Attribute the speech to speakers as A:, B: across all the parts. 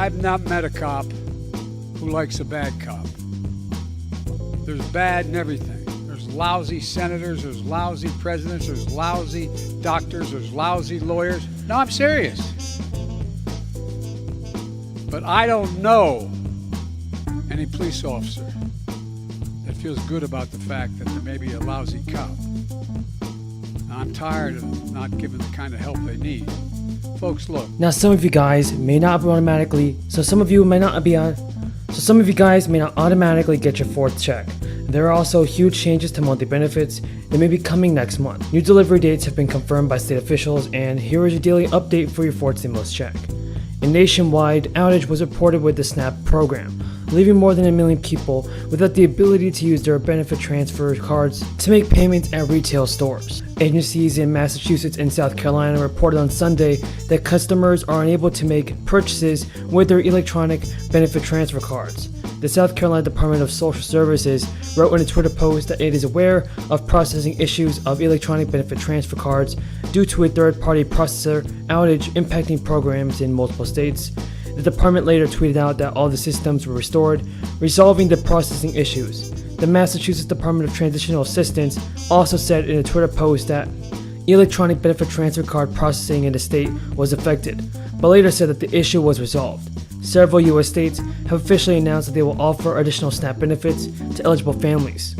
A: I've not met a cop who likes a bad cop. There's bad in everything. There's lousy senators, there's lousy presidents, there's lousy doctors, there's lousy lawyers. No, I'm serious. But I don't know any police officer that feels good about the fact that there may be a lousy cop. Now, I'm tired of not giving the kind of help they need. Folks, look.
B: Now, some of you guys may not automatically get your fourth check. There are also huge changes to monthly benefits that may be coming next month. New delivery dates have been confirmed by state officials, and here is your daily update for your fourth stimulus check. A nationwide outage was reported with the SNAP program, leaving more than 1 million people without the ability to use their benefit transfer cards to make payments at retail stores. Agencies in Massachusetts and South Carolina reported on Sunday that customers are unable to make purchases with their electronic benefit transfer cards. The South Carolina Department of Social Services wrote in a Twitter post that it is aware of processing issues of electronic benefit transfer cards due to a third-party processor outage impacting programs in multiple states. The department later tweeted out that all the systems were restored, resolving the processing issues. The Massachusetts Department of Transitional Assistance also said in a Twitter post that electronic benefit transfer card processing in the state was affected, but later said that the issue was resolved. Several U.S. states have officially announced that they will offer additional SNAP benefits to eligible families.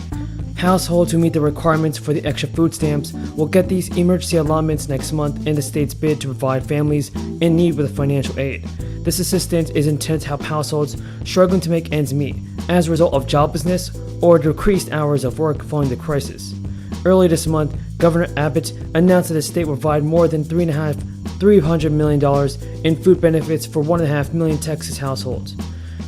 B: Households who meet the requirements for the extra food stamps will get these emergency allotments next month in the state's bid to provide families in need with financial aid. This assistance is intended to help households struggling to make ends meet as a result of joblessness or decreased hours of work following the crisis. Earlier this month, Governor Abbott announced that the state will provide more than $300 million in food benefits for 1.5 million Texas households.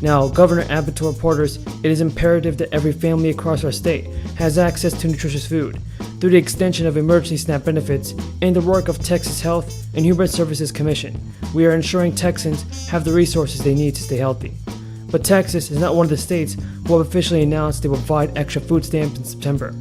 B: Now, Governor Abbott told reporters it is imperative that every family across our state has access to nutritious food. Through the extension of emergency SNAP benefits and the work of Texas Health and Human Services Commission, we are ensuring Texans have the resources they need to stay healthy. But Texas is not one of the states who have officially announced they will provide extra food stamps in September.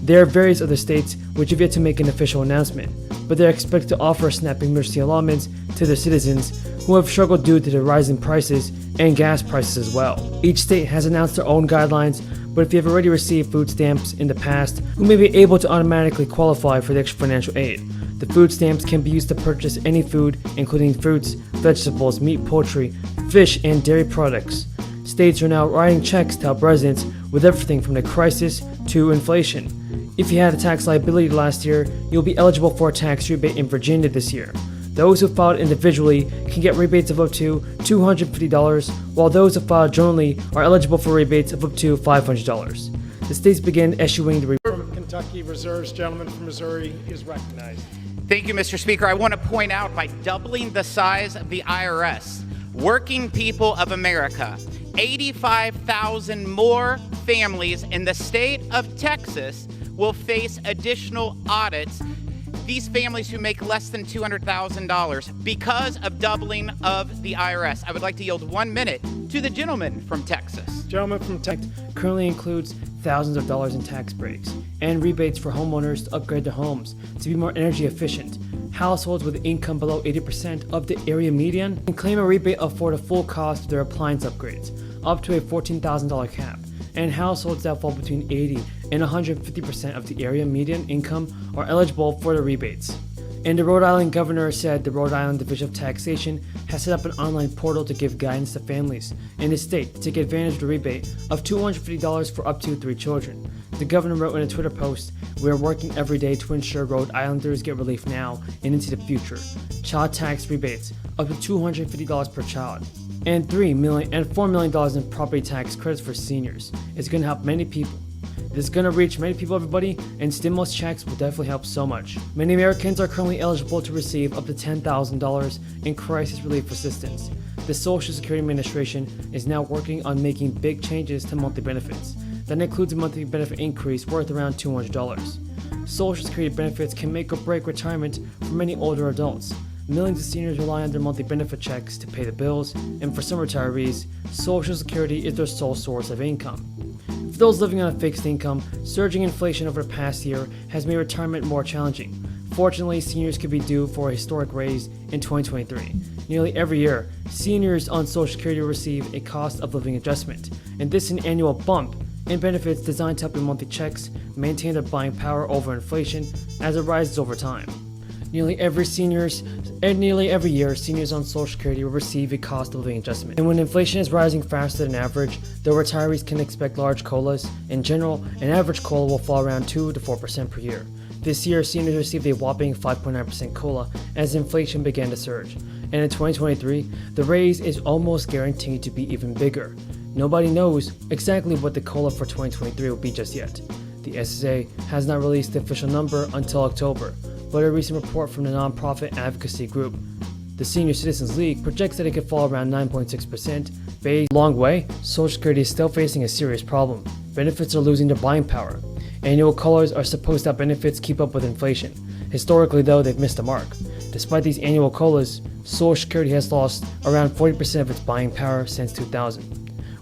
B: There are various other states which have yet to make an official announcement, but they are expected to offer SNAP emergency allotments to their citizens who have struggled due to the rising prices and gas prices as well. Each state has announced their own guidelines, but if you have already received food stamps in the past, you may be able to automatically qualify for the extra financial aid. The food stamps can be used to purchase any food, including fruits, vegetables, meat, poultry, fish, and dairy products. States are now writing checks to help residents with everything from the crisis to inflation. If you had a tax liability last year, you'll be eligible for a tax rebate in Virginia this year. Those who filed individually can get rebates of up to $250, while those who filed jointly are eligible for rebates of up to $500. The states began issuing the
C: From Kentucky reserves, gentleman from Missouri is recognized.
D: Thank you, Mr. Speaker. I want to point out, by doubling the size of the IRS, working people of America, 85,000 more families in the state of Texas will face additional audits. These families who make less than $200,000 because of doubling of the IRS. I would like to yield 1 minute to the gentleman from Texas.
C: Gentleman from Texas.
B: Currently includes thousands of dollars in tax breaks and rebates for homeowners to upgrade their homes to be more energy efficient. Households with income below 80% of the area median can claim a rebate for the full cost of their appliance upgrades, up to a $14,000 cap. And households that fall between 80 and 150% of the area median income are eligible for the rebates. And the Rhode Island governor said the Rhode Island Division of Taxation has set up an online portal to give guidance to families in the state to take advantage of the rebate of $250 for up to 3 children. The governor wrote in a Twitter post, "We are working every day to ensure Rhode Islanders get relief now and into the future. Child tax rebates up to $250 per child, and $4 million in property tax credits for seniors. It's going to help many people. It's going to reach many people, everybody, and stimulus checks will definitely help so much." Many Americans are currently eligible to receive up to $10,000 in crisis relief assistance. The Social Security Administration is now working on making big changes to monthly benefits. That includes a monthly benefit increase worth around $200. Social Security benefits can make or break retirement for many older adults. Millions of seniors rely on their monthly benefit checks to pay the bills, and for some retirees, Social Security is their sole source of income. For those living on a fixed income, surging inflation over the past year has made retirement more challenging. Fortunately, seniors could be due for a historic raise in 2023. Nearly every year, seniors on Social Security receive a cost of living adjustment, and this is an annual bump in benefits designed to help your monthly checks maintain their buying power over inflation as it rises over time. Nearly every year, seniors on Social Security will receive a cost of living adjustment. And when inflation is rising faster than average, though retirees can expect large COLAs, in general, an average COLA will fall around 2 to 4% per year. This year, seniors received a whopping 5.9% COLA as inflation began to surge. And in 2023, the raise is almost guaranteed to be even bigger. Nobody knows exactly what the COLA for 2023 will be just yet. The SSA has not released the official number until October, but a recent report from the nonprofit advocacy group, the Senior Citizens League, projects that it could fall around 9.6%. Based a long way, Social Security is still facing a serious problem. Benefits are losing their buying power. Annual COLAs are supposed to help benefits keep up with inflation. Historically, though, they've missed the mark. Despite these annual COLAs, Social Security has lost around 40% of its buying power since 2000.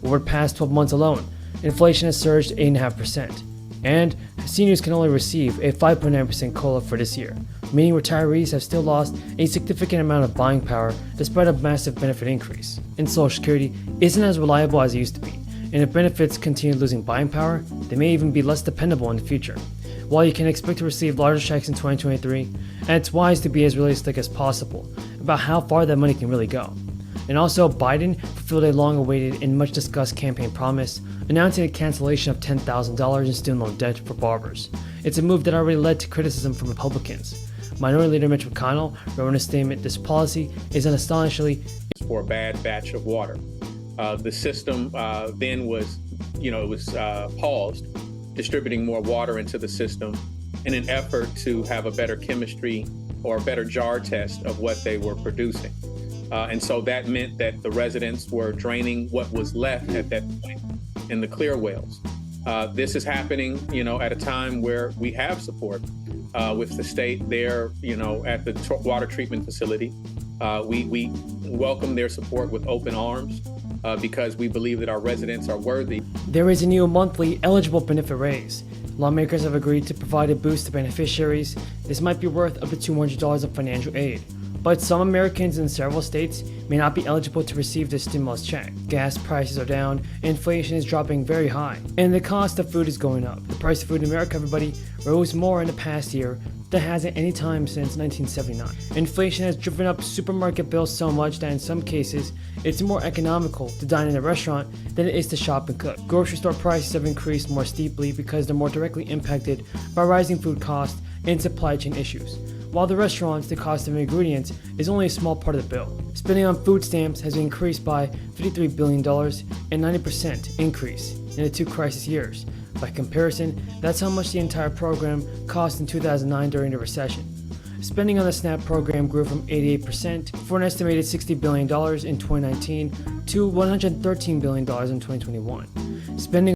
B: Over the past 12 months alone, inflation has surged 8.5%. And seniors can only receive a 5.9% COLA for this year, meaning retirees have still lost a significant amount of buying power despite a massive benefit increase. And Social Security isn't as reliable as it used to be, and if benefits continue losing buying power, they may even be less dependable in the future. While you can expect to receive larger checks in 2023, and it's wise to be as realistic as possible about how far that money can really go. And also, Biden fulfilled a long-awaited and much-discussed campaign promise, announcing a cancellation of $10,000 in student loan debt for barbers. It's a move that already led to criticism from Republicans. Minority Leader Mitch McConnell wrote in a statement, "This policy is an astonishingly
E: for a bad batch of water." The system then was, paused, distributing more water into the system in an effort to have a better chemistry or a better jar test of what they were producing. And so that meant that the residents were draining what was left at that point in the clear wells. This is happening, at a time where we have support with the state there, at the water treatment facility. We welcome their support with open arms because we believe that our residents are worthy.
B: There is a new monthly eligible benefit raise. Lawmakers have agreed to provide a boost to beneficiaries. This might be worth up to $200 of financial aid. But some Americans in several states may not be eligible to receive this stimulus check. Gas prices are down, inflation is dropping very high, and the cost of food is going up. The price of food in America, everybody, rose more in the past year than it has at any time since 1979. Inflation has driven up supermarket bills so much that in some cases, it's more economical to dine in a restaurant than it is to shop and cook. Grocery store prices have increased more steeply because they're more directly impacted by rising food costs and supply chain issues. While the restaurants, the cost of ingredients is only a small part of the bill. Spending on food stamps has increased by $53 billion and 90% increase in the two crisis years. By comparison, that's how much the entire program cost in 2009 during the recession. Spending on the SNAP program grew from 88% for an estimated $60 billion in 2019 to $113 billion in 2021. Spending